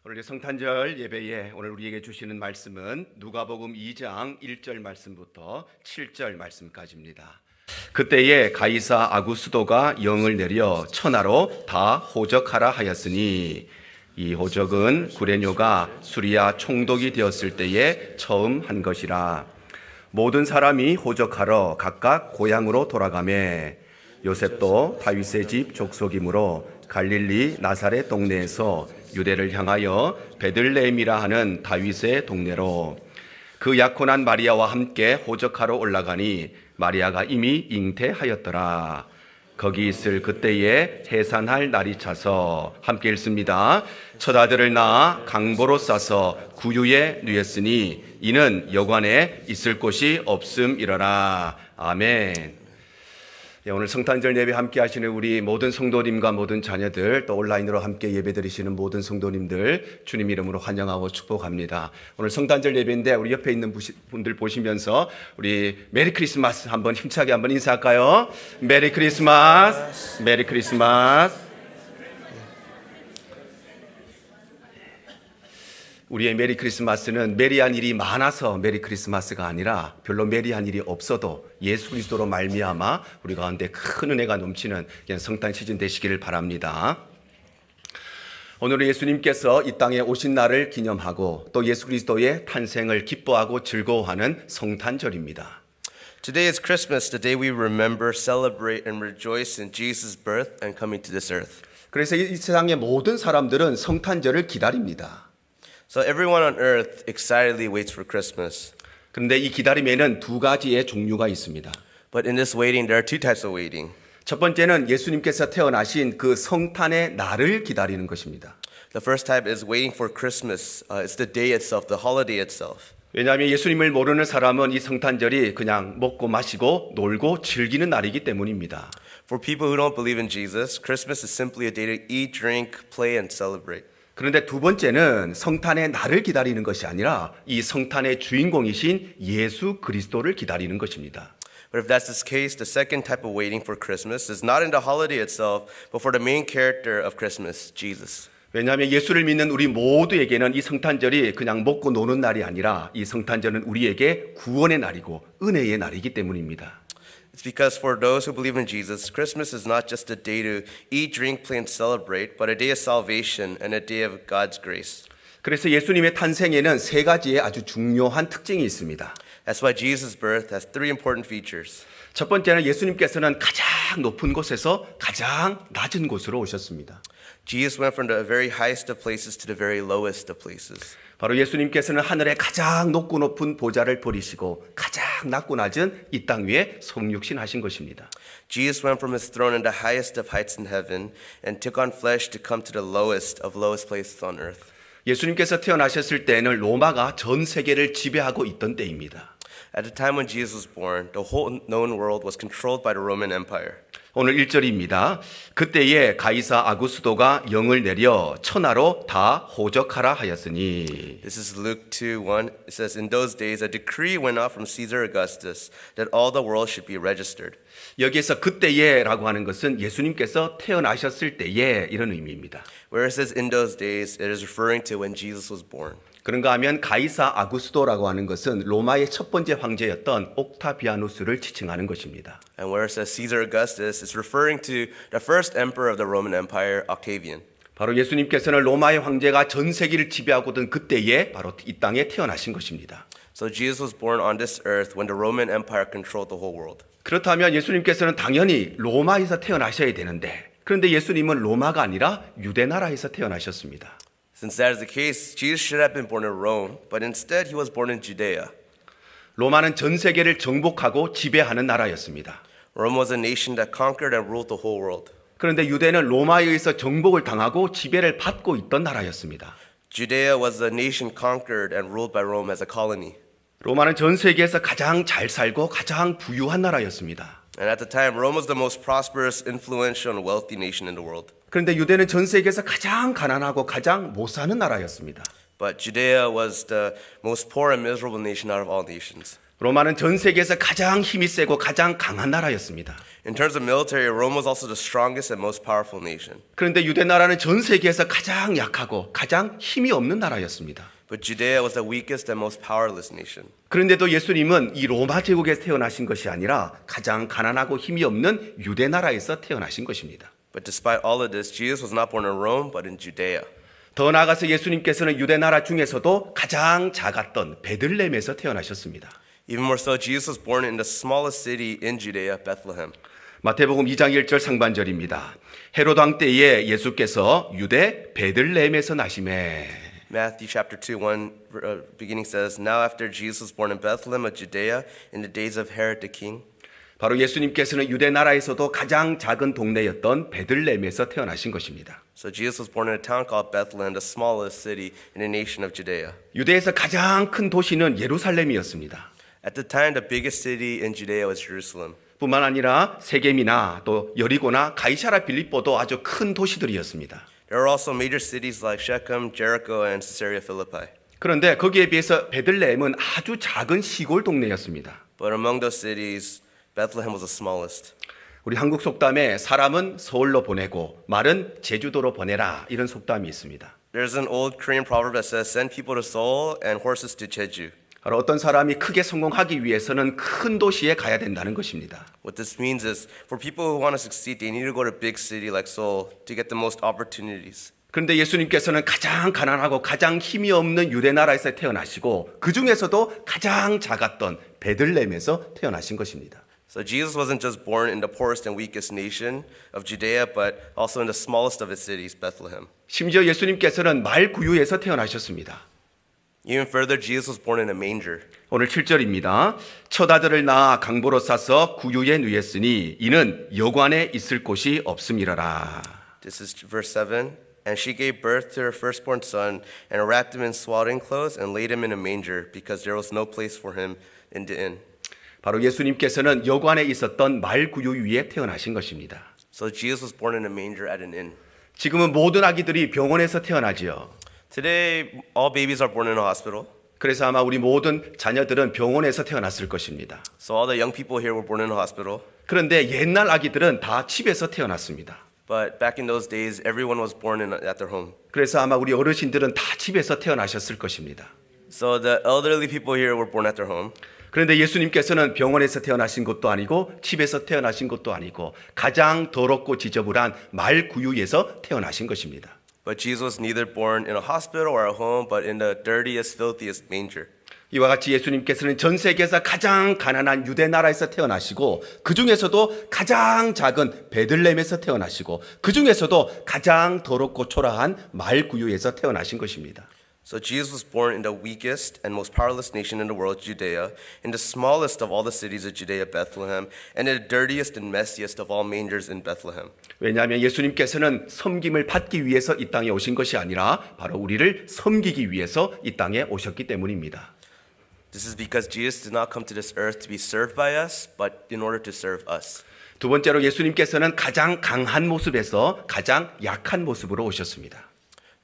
오늘 성탄절 예배에 오늘 우리에게 주시는 말씀은 누가복음 2장 1절 말씀부터 7절 말씀까지입니다. 그때에 가이사 아구스도가 영을 내려 천하로 다 호적하라 하였으니 이 호적은 구레뇨가 수리아 총독이 되었을 때에 처음 한 것이라. 모든 사람이 호적하러 각각 고향으로 돌아가매 요셉도 다윗의 집 족속이므로 갈릴리 나사렛 동네에서 유대를 향하여 베들레헴이라 하는 다윗의 동네로 그 약혼한 마리아와 함께 호적하러 올라가니 마리아가 이미 잉태하였더라. 거기 있을 그때에 해산할 날이 차서 함께 읽습니다. 첫 아들을 낳아 강보로 싸서 구유에 누였으니 이는 여관에 있을 곳이 없음이러라. 아멘. 오늘 성탄절 예배 함께 하시는 우리 모든 성도님과 모든 자녀들, 또 온라인으로 함께 예배 드리시는 모든 성도님들 주님 이름으로 환영하고 축복합니다. 오늘 성탄절 예배인데 우리 옆에 있는 분들 보시면서 우리 메리 크리스마스 한번 힘차게 한번 인사할까요? 메리 크리스마스, 메리 크리스마스. 우리의 메리 크리스마스는 메리한 일이 많아서 메리 크리스마스가 아니라 별로 메리한 일이 없어도 예수 그리스도로 말미암아 우리 가운데 큰 은혜가 넘치는 성탄 시즌 되시기를 바랍니다. 오늘은 예수님께서 이 땅에 오신 날을 기념하고 또 예수 그리스도의 탄생을 기뻐하고 즐거워하는 성탄절입니다. Today is Christmas, the day we remember, celebrate, and rejoice in Jesus' birth and coming to this earth. 그래서 이 세상의 모든 사람들은 성탄절을 기다립니다. So everyone on earth excitedly waits for Christmas. 그런데 이 기다림에는 두 가지의 종류가 있습니다. But in this waiting, there are two types of waiting. 첫 번째는 예수님께서 태어나신 그 성탄의 날을 기다리는 것입니다. The first type is waiting for Christmas. It's the day itself, the holiday itself. 왜냐하면 예수님을 모르는 사람은 이 성탄절이 그냥 먹고 마시고 놀고 즐기는 날이기 때문입니다. For people who don't believe in Jesus, Christmas is simply a day to eat, drink, play, and celebrate. 그런데 두 번째는 성탄의 날을 기다리는 것이 아니라 이 성탄의 주인공이신 예수 그리스도를 기다리는 것입니다. But if that's the case, the second type of waiting for Christmas is not in the holiday itself, but for the main character of Christmas, Jesus. 왜냐하면 예수를 믿는 우리 모두에게는 이 성탄절이 그냥 먹고 노는 날이 아니라 이 성탄절은 우리에게 구원의 날이고 은혜의 날이기 때문입니다. It's because for those who believe in Jesus, Christmas is not just a day to eat, drink, play, and celebrate, but a day of salvation and a day of God's grace. 그래서 예수님의 탄생에는 세 가지의 아주 중요한 특징이 있습니다. That's why Jesus' birth has three important features. 첫 번째는 예수님께서는 가장 높은 곳에서 가장 낮은 곳으로 오셨습니다. Jesus went from the very highest of places to the very lowest of places. 바로 예수님께서는 하늘의 가장 높고 높은 보좌를 버리시고 가장 낮고 낮은 이 땅 위에 성육신하신 것입니다. Jesus went from his throne in the highest of heights in heaven and took on flesh to come to the lowest of lowest places on earth. 예수님께서 태어나셨을 때에는 로마가 전 세계를 지배하고 있던 때입니다. At the time when Jesus was born, the whole known world was controlled by the Roman Empire. 오늘 1절입니다. 그때에 가이사 아구스도가 영을 내려 천하로 다 호적하라 하였으니. This is Luke 2:1. It says, "In those days a decree went out from Caesar Augustus that all the world should be registered." 여기에서 그때에라고 하는 것은 예수님께서 태어나셨을 때에 이런 의미입니다. Where it says "in those days," it is referring to when Jesus was born. 그런가 하면 가이사 아구스도라고 하는 것은 로마의 첫 번째 황제였던 옥타비아누스를 지칭하는 것입니다. And where it says Caesar Augustus, it's referring to the first emperor of the Roman Empire, Octavian. 바로 예수님께서는 로마의 황제가 전 세계를 지배하고 있던 그때에 바로 이 땅에 태어나신 것입니다. So Jesus was born on this earth when the Roman Empire controlled the whole world. 그렇다면 예수님께서는 당연히 로마에서 태어나셔야 되는데 그런데 예수님은 로마가 아니라 유대 나라에서 태어나셨습니다. Since that is the case, Jesus should have been born in Rome, but instead he was born in Judea. 로마는 전 세계를 정복하고 지배하는 나라였습니다. Rome was a nation that conquered and ruled the whole world. 그런데 유대는 로마에 의해서 정복을 당하고 지배를 받고 있던 나라였습니다. Judea was a nation conquered and ruled by Rome as a colony. 로마는 전 세계에서 가장 잘 살고 가장 부유한 나라였습니다. And at the time, Rome was the most prosperous, influential, and wealthy nation in the world. 그런데 유대는 전 세계에서 가장 가난하고 가장 못 사는 나라였습니다. But Judea was the most poor and miserable nation out of all nations. 로마는 전 세계에서 가장 힘이 세고 가장 강한 나라였습니다. In terms of military, Rome was also the strongest and most powerful nation. 그런데 유대 나라는 전 세계에서 가장 약하고 가장 힘이 없는 나라였습니다. But Judea was the weakest and most powerless nation. 그런데도 예수님은 이 로마 제국에서 태어나신 것이 아니라 가장 가난하고 힘이 없는 유대 나라에서 태어나신 것입니다. But despite all of this, Jesus was not born in Rome, but in Judea. 더 나아가서 예수님께서는 유대 나라 중에서도 가장 작았던 베들레헴에서 태어나셨습니다. Even more so, Jesus was born in the smallest city in Judea, Bethlehem. 마태복음 2장 1절 상반절입니다. 헤롯 왕 때에 예수께서 유대 베들레헴에서 나심에. Matthew chapter 2, 1 beginning says, Now after Jesus was born in Bethlehem of Judea in the days of Herod the king. 바로 예수님께서는 유대 나라에서도 가장 작은 동네였던 베들레헴에서 태어나신 것입니다. So Jesus was born in a town called Bethlehem, the smallest city in the nation of Judea. 유대에서 가장 큰 도시는 예루살렘이었습니다. At the time, the biggest city in Judea was Jerusalem. 뿐만 아니라 세겜이나 또 여리고나 가이사라 빌립보도 아주 큰 도시들이었습니다. There were also major cities like Shechem, Jericho, and Caesarea Philippi. 그런데 거기에 비해서 베들레헴은 아주 작은 시골 동네였습니다. But among those cities, Bethlehem was the smallest. 우리 한국 속담에 사람은 서울로 보내고 말은 제주도로 보내라 이런 속담이 있습니다. There's an old Korean proverb that says, Send people to Seoul and horses to Jeju. 바로 어떤 사람이 크게 성공하기 위해서는 큰 도시에 가야 된다는 것입니다. What this means is, for people who want to succeed, they need to go to a big city like Seoul to get the most opportunities. 그런데 예수님께서는 가장 가난하고 가장 힘이 없는 유대 나라에서 태어나시고 그 중에서도 가장 작았던 베들레헴에서 태어나신 것입니다. So Jesus wasn't just born in the poorest and weakest nation of Judea, but also in the smallest of its cities, Bethlehem. 심지어 예수님께서는 말구유에서 태어나셨습니다. Even further, Jesus was born in a manger. 오늘 7절입니다. 첫 아들을 낳아 강보로 싸서 구유에 누였으니 이는 여관에 있을 곳이 없음이라라. This is verse 7. And she gave birth to her firstborn son and wrapped him in swaddling clothes and laid him in a manger because there was no place for him in the inn. 바로 예수님께서는 여관에 있었던 말구유 위에 태어나신 것입니다. So Jesus was born in a manger at an inn. 지금은 모든 아기들이 병원에서 태어나지요. Today, all babies are born in a hospital. 그래서 아마 우리 모든 자녀들은 병원에서 태어났을 것입니다. So all the young people here were born in a hospital. 그런데 옛날 아기들은 다 집에서 태어났습니다. But back in those days, everyone was born at their home. 그래서 아마 우리 어르신들은 다 집에서 태어나셨을 것입니다. So the elderly people here were born at their home. 그런데 예수님께서는 병원에서 태어나신 것도 아니고 집에서 태어나신 것도 아니고 가장 더럽고 지저분한 말구유에서 태어나신 것입니다. But Jesus was neither born in a hospital or at home, but in the dirtiest, filthiest manger. 이와 같이 예수님께서는 전 세계에서 가장 가난한 유대 나라에서 태어나시고 그 중에서도 가장 작은 베들레헴에서 태어나시고 그 중에서도 가장 더럽고 초라한 말구유에서 태어나신 것입니다. So Jesus was born in the weakest and most powerless nation in the world, Judea, in the smallest of all the cities of Judea, Bethlehem, and in the dirtiest and messiest of all mangers in Bethlehem. 왜냐하면 예수님께서는 섬김을 받기 위해서 이 땅에 오신 것이 아니라 바로 우리를 섬기기 위해서 이 땅에 오셨기 때문입니다. This is because Jesus did not come to this earth to be served by us, but in order to serve us. 두 번째로 예수님께서는 가장 강한 모습에서 가장 약한 모습으로 오셨습니다.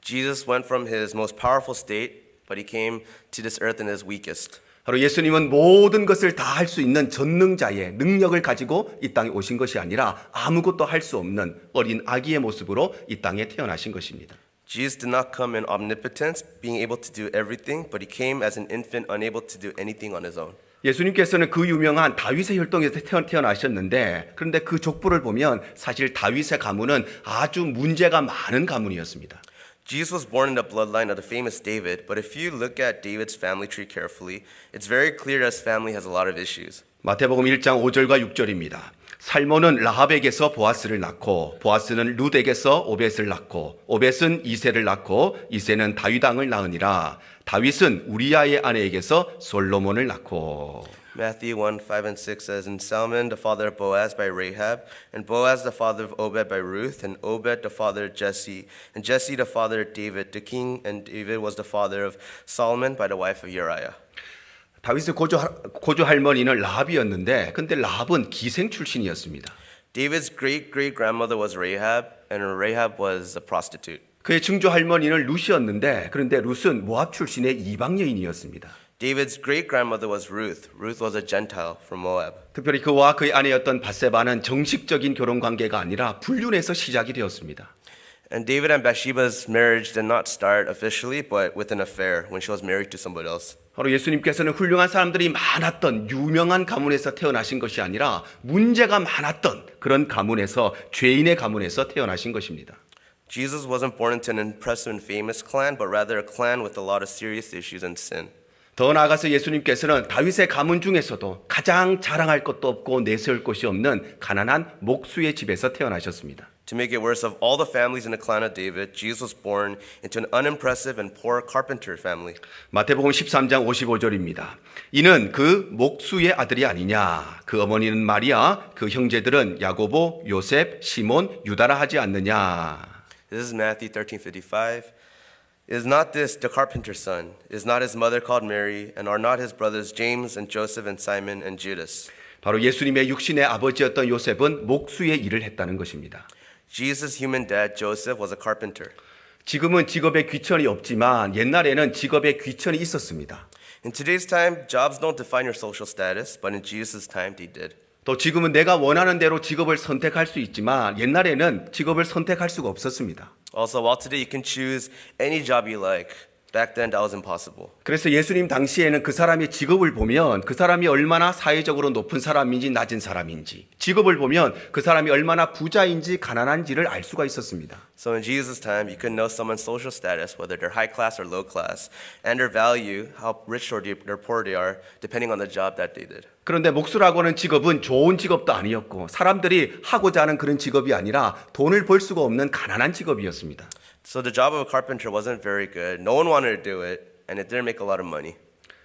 Jesus went from his most powerful state, but he came to this earth in his weakest. 바로 예수님은 모든 것을 다 할 수 있는 전능자의 능력을 가지고 이 땅에 오신 것이 아니라 아무것도 할 수 없는 어린 아기의 모습으로 이 땅에 태어나신 것입니다. Jesus did not come in omnipotence, being able to do everything, but he came as an infant, unable to do anything on his own. 예수님께서는 그 유명한 다윗의 혈통에서 태어나셨는데 그런데 그 족보를 보면 사실 다윗의 가문은 아주 문제가 많은 가문이었습니다. Jesus was born in the bloodline of the famous David, but if you look at David's family tree carefully, it's very clear his family has a lot of issues. 마태복음 1장 5절과 6절입니다. 살몬은 라합에게서 보아스를 낳고 보아스는 룻에게서 오벳을 낳고 오벳은 이새를 낳고 이새는 다윗 왕을 낳으니라. 다윗은 우리아의 아내에게서 솔로몬을 낳고. Matthew 1, 5 and 6 says, And Salmon, the father of Boaz by Rahab, and Boaz the father of Obed by Ruth, and Obed the father of Jesse, and Jesse the father of David, the king, and David was the father of Solomon by the wife of Uriah. 다윗의 고조 할머니는 라합이었는데 근데 라합은 기생 출신이었습니다. David's great-great-grandmother was Rahab, and Rahab was a prostitute. 그의 증조 할머니는 룻이었는데 그런데 룻은 모압 출신의 이방 여인이었습니다. David's great-grandmother was Ruth. Ruth was a Gentile from Moab. 특별히 그와 그의 아내였던 밧세바는 정식적인 결혼 관계가 아니라 불륜에서 시작이 되었습니다. And David and Bathsheba's marriage did not start officially, but with an affair when she was married to somebody else. 바로 예수님께서는 훌륭한 사람들이 많았던 유명한 가문에서 태어나신 것이 아니라 문제가 많았던 그런 가문에서 죄인의 가문에서 태어나신 것입니다. Jesus wasn't born into an impressive and famous clan, but rather a clan with a lot of serious issues and sin. 더 나아가서 예수님께서는 다윗의 가문 중에서도 가장 자랑할 것도 없고 내세울 것이 없는 가난한 목수의 집에서 태어나셨습니다. To make it worse, of all the families in the clan of David, Jesus was born into an unimpressive and poor carpenter family. 마태복음 13장 55절입니다. 이는 그 목수의 아들이 아니냐. 그 어머니는 마리아, 그 형제들은 야고보, 요셉, 시몬, 유다라 하지 않느냐. This is Matthew 13:55. Is not this the carpenter's son? Is not his mother called Mary? And are not his brothers James and Joseph and Simon and Judas? 바로 예수님의 육신의 아버지였던 요셉은 목수의 일을 했다는 것입니다. Jesus' human dad, Joseph, was a carpenter. 지금은 직업에 귀천이 없지만 옛날에는 직업에 귀천이 있었습니다. In today's time, jobs don't define your social status, but in Jesus' time, they did. 또 지금은 내가 원하는 대로 직업을 선택할 수 있지만 옛날에는 직업을 선택할 수가 없었습니다. Also, while today you can choose any job you like, back then that was impossible. 그래서 예수님 당시에는 그 사람의 직업을 보면 그 사람이 얼마나 사회적으로 높은 사람인지 낮은 사람인지 직업을 보면 그 사람이 얼마나 부자인지 가난한지를 알 수가 있었습니다. So in Jesus' time, you could know someone's social status, whether they're high class or low class, and their value, how rich or poor they are, depending on the job that they did. 그런데 목수라고 하는 직업은 좋은 직업도 아니었고 사람들이 하고자 하는 그런 직업이 아니라 돈을 벌 수가 없는 가난한 직업이었습니다. So the job of a carpenter wasn't very good. No one wanted to do it, and it didn't make a lot of money.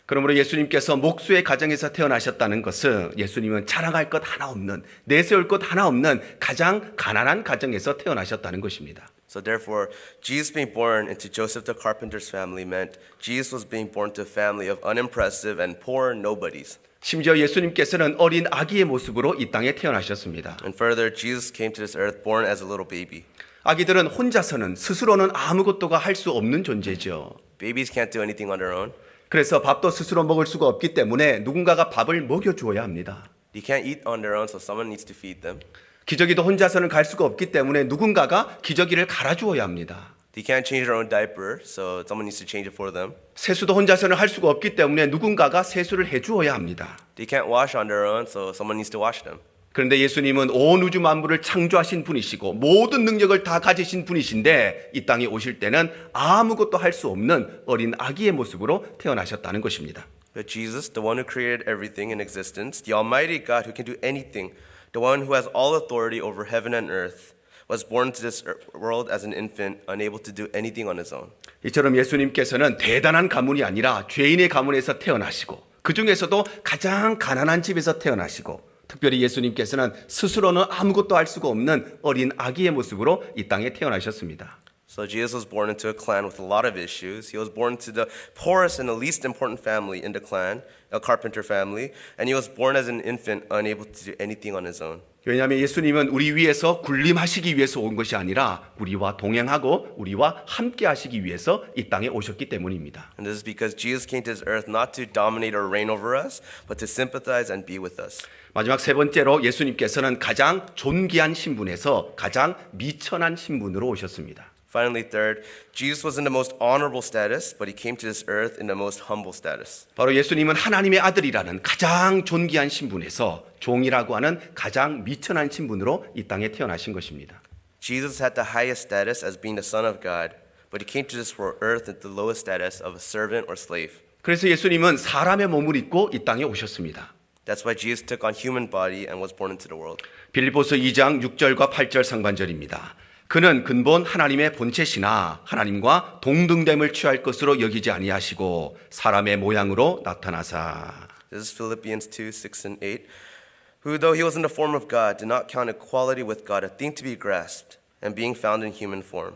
그러므로 예수님께서 목수의 가정에서 태어나셨다는 것은 예수님은 자랑할 것 하나 없는 내세울 것 하나 없는 가장 가난한 가정에서 태어나셨다는 것입니다. So therefore, Jesus being born into Joseph the carpenter's family meant Jesus was being born to a family of unimpressive and poor nobodies. 심지어 예수님께서는 어린 아기의 모습으로 이 땅에 태어나셨습니다. And further, Jesus came to this earth born as a little baby. 아기들은 혼자서는 스스로는 아무것도가 할 수 없는 존재죠. Babies can't do anything on their own. 그래서 밥도 스스로 먹을 수가 없기 때문에 누군가가 밥을 먹여주어야 합니다. They can't eat on their own, so someone needs to feed them. 기저귀도 혼자서는 갈 수가 없기 때문에 누군가가 기저귀를 갈아주어야 합니다. They can't change their own diaper, so someone needs to change it for them. 세수도 혼자서는 할 수가 없기 때문에 누군가가 세수를 해주어야 합니다. They can't wash on their own, so someone needs to wash them. 그런데 예수님은 온 우주 만물을 창조하신 분이시고 모든 능력을 다 가지신 분이신데 이 땅에 오실 때는 아무것도 할 수 없는 어린 아기의 모습으로 태어나셨다는 것입니다. But Jesus, the one who created everything in existence, the Almighty God who can do anything, the one who has all authority over heaven and earth, was born to this world as an infant, unable to do anything on his own. 이처럼 예수님께서는 대단한 가문이 아니라 죄인의 가문에서 태어나시고 그 중에서도 가장 가난한 집에서 태어나시고 특별히 예수님께서는 스스로는 아무것도 할 수가 없는 어린 아기의 모습으로 이 땅에 태어나셨습니다. So Jesus was born into a clan with a lot of issues. He was born to the poorest and the least important family in the clan, a carpenter family, and he was born as an infant, unable to do anything on his own. 왜냐하면 예수님은 우리 위해서 군림하시기 위해서 온 것이 아니라 우리와 동행하고 우리와 함께 하시기 위해서 이 땅에 오셨기 때문입니다. And this is because Jesus came to this earth not to dominate or reign over us, but to sympathize and be with us. 마지막 세 번째로 예수님께서는 가장 존귀한 신분에서 가장 미천한 신분으로 오셨습니다. Finally, third, Jesus was in the most honorable status, but he came to this earth in the most humble status. 바로 예수님은 하나님의 아들이라는 가장 존귀한 신분에서 종이라고 하는 가장 미천한 신분으로 이 땅에 태어나신 것입니다. Jesus had the highest status as being the Son of God, but he came to this earth at the lowest status of a servant or slave. 그래서 예수님은 사람의 몸을 입고 이 땅에 오셨습니다. That's why Jesus took on human body and was born into the world. 빌립보서 2장 6절과 8절 상반절입니다. 그는 근본 하나님의 본체시나 하나님과 동등됨을 취할 것으로 여기지 아니하시고 사람의 모양으로 나타나사. This is Philippians 2, 6 and 8. Who, though he was in the form of God, did not count equality with God a thing to be grasped, and being found in human form.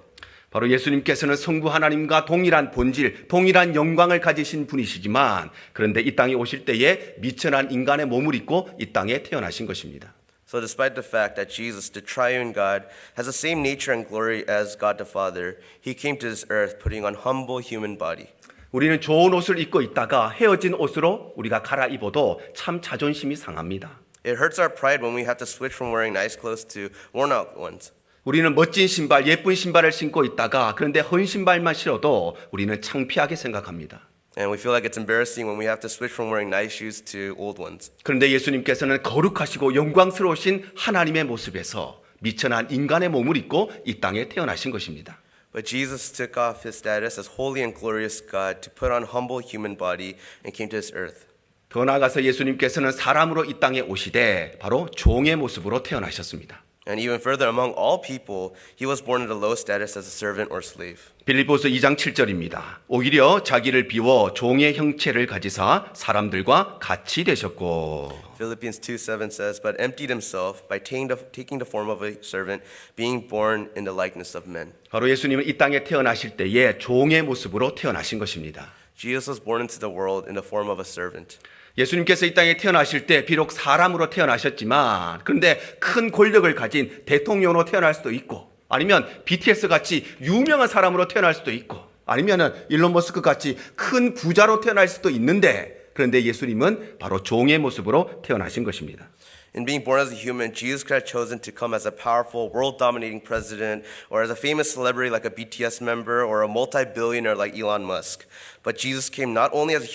바로 예수님께서는 성부 하나님과 동일한 본질, 동일한 영광을 가지신 분이시지만 그런데 이 땅에 오실 때에 미천한 인간의 몸을 입고 이 땅에 태어나신 것입니다. So despite the fact that Jesus, the triune God, has the same nature and glory as God the Father, he came to this earth putting on humble human body. 우리는 좋은 옷을 입고 있다가 헤어진 옷으로 우리가 갈아입어도 참 자존심이 상합니다. It hurts our pride when we have to switch from wearing nice clothes to worn out ones. 우리는 멋진 신발, 예쁜 신발을 신고 있다가 그런데 헌 신발만 신어도 우리는 창피하게 생각합니다. And we feel like it's embarrassing when we have to switch from wearing nice shoes to old ones. 그런데 예수님께서는 거룩하시고 영광스러우신 하나님의 모습에서 미천한 인간의 몸을 입고 이 땅에 태어나신 것입니다. But Jesus took off his status as holy and glorious God to put on humble human body and came to this earth. 더 나아가서 예수님께서는 사람으로 이 땅에 오시되 바로 종의 모습으로 태어나셨습니다. And even further, among all people, he was born at a low status as a servant or slave. 빌립보서 2장 7절입니다. 오히려 자기를 비워 종의 형체를 가지사 사람들과 같이 되셨고. Philippians 2:7 says, but emptied himself by taking the form of a servant, being born in the likeness of men. 바로 예수님은 이 땅에 태어나실 때에 종의 모습으로 태어나신 것입니다. Jesus was born into the world in the form of a servant. 예수님께서 이 땅에 태어나실 때 비록 사람으로 태어나셨지만 그런데 큰 권력을 가진 대통령으로 태어날 수도 있고 아니면 BTS 같이 유명한 사람으로 태어날 수도 있고 아니면은 일론 머스크 같이 큰 부자로 태어날 수도 있는데 그런데 예수님은 바로 종의 모습으로 태어나신 것입니다. In being born as a human, Jesus could have chosen to come as a powerful, world-dominating president or as a famous celebrity like a BTS member or a multi-billionaire like Elon Musk. But Jesus came not only as a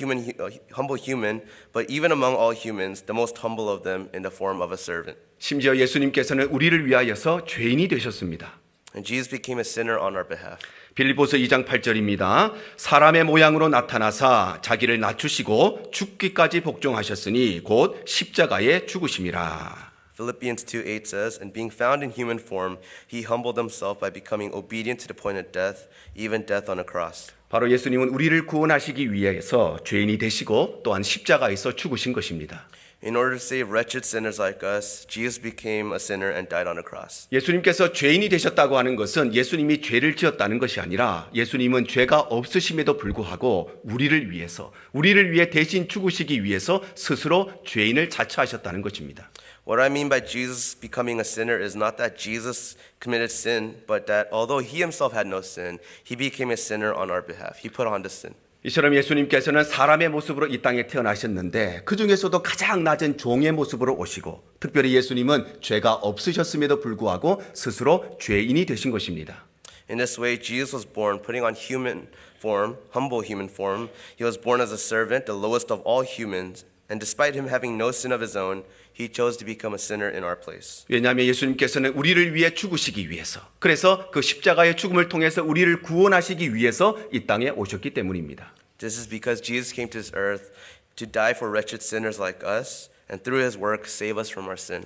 humble human, but even among all humans, the most humble of them in the form of a servant. 심지어 예수님께서는 우리를 위하여서 죄인이 되셨습니다. And Jesus became a sinner on our behalf. 빌립보서 2장 8절입니다. 사람의 모양으로 나타나사 자기를 낮추시고 죽기까지 복종하셨으니 곧 십자가에 죽으심이라. Philippians 2:8 says, and being found in human form, he humbled himself by becoming obedient to the point of death, even death on a cross. 바로 예수님은 우리를 구원하시기 위해서 죄인이 되시고 또한 십자가에서 죽으신 것입니다. In order to save wretched sinners like us, Jesus became a sinner and died on a cross. 예수님께서 죄인이 되셨다고 하는 것은 예수님이 죄를 지었다는 것이 아니라 예수님은 죄가 없으심에도 불구하고 우리를 위해 대신 죽으시기 위해서 스스로 죄인을 자처하셨다는 것입니다. What I mean by Jesus becoming a sinner is not that Jesus committed sin, but that although he himself had no sin, he became a sinner on our behalf. He put on the sin. 이처럼 예수님께서는 사람의 모습으로 이 땅에 태어나셨는데 그 중에서도 가장 낮은 종의 모습으로 오시고 특별히 예수님은 죄가 없으셨음에도 불구하고 스스로 죄인이 되신 것입니다. In this way, Jesus was born putting on human form, humble human form. He was born as a servant, the lowest of all humans. And despite him having no sin of his own, he chose to become a sinner in our place. 왜냐하면 예수님께서는 우리를 위해 죽으시기 위해서 그래서 그 십자가의 죽음을 통해서 우리를 구원하시기 위해서 이 땅에 오셨기 때문입니다. This is because Jesus came to this earth to die for wretched sinners like us and through his work save us from our sin.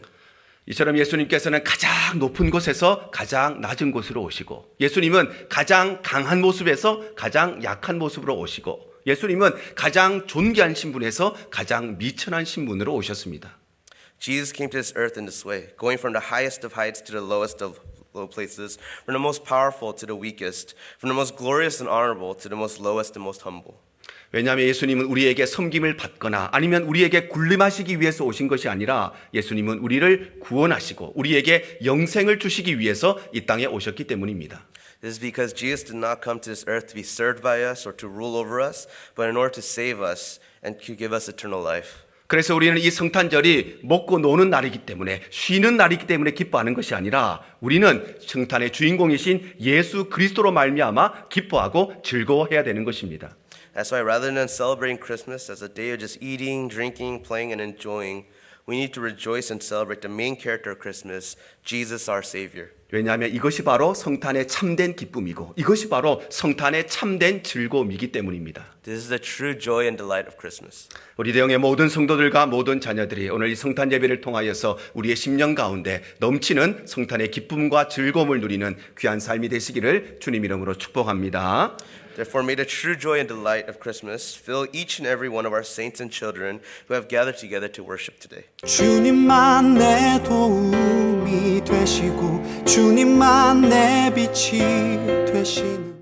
이처럼 예수님께서는 가장 높은 곳에서 가장 낮은 곳으로 오시고 예수님은 가장 강한 모습에서 가장 약한 모습으로 오시고 예수님은 가장 존귀한 신분에서 가장 미천한 신분으로 오셨습니다. Jesus came to this earth in this way, going from the highest of heights to the lowest of low places, from the most powerful to the weakest, from the most glorious and honorable to the most lowest and most humble. 왜냐하면 예수님은 우리에게 섬김을 받거나 아니면 우리에게 군림하시기 위해서 오신 것이 아니라 예수님은 우리를 구원하시고 우리에게 영생을 주시기 위해서 이 땅에 오셨기 때문입니다. This is because Jesus did not come to this earth to be served by us or to rule over us, but in order to save us and to give us eternal life. 그래서 우리는 이 성탄절이 먹고 노는 날이기 때문에 쉬는 날이기 때문에 기뻐하는 것이 아니라 우리는 성탄의 주인공이신 예수 그리스도로 말미암아 기뻐하고 즐거워해야 되는 것입니다. That's why rather than celebrating Christmas as a day of just eating, drinking, playing, and enjoying, we need to rejoice and celebrate the main character of Christmas, Jesus our Savior. 왜냐하면 이것이 바로 성탄의 참된 기쁨이고 이것이 바로 성탄의 참된 즐거움이기 때문입니다. This is the true joy and delight of Christmas. 우리 대형의 모든 성도들과 모든 자녀들이 오늘 이 성탄 예배를 통하여서 우리의 심령 가운데 넘치는 성탄의 기쁨과 즐거움을 누리는 귀한 삶이 되시기를 주님 이름으로 축복합니다. Therefore, may the true joy and delight of Christmas fill each and every one of our saints and children who have gathered together to worship today. 주님만 내 도움이 되시고 주님만 내 빛이 되시는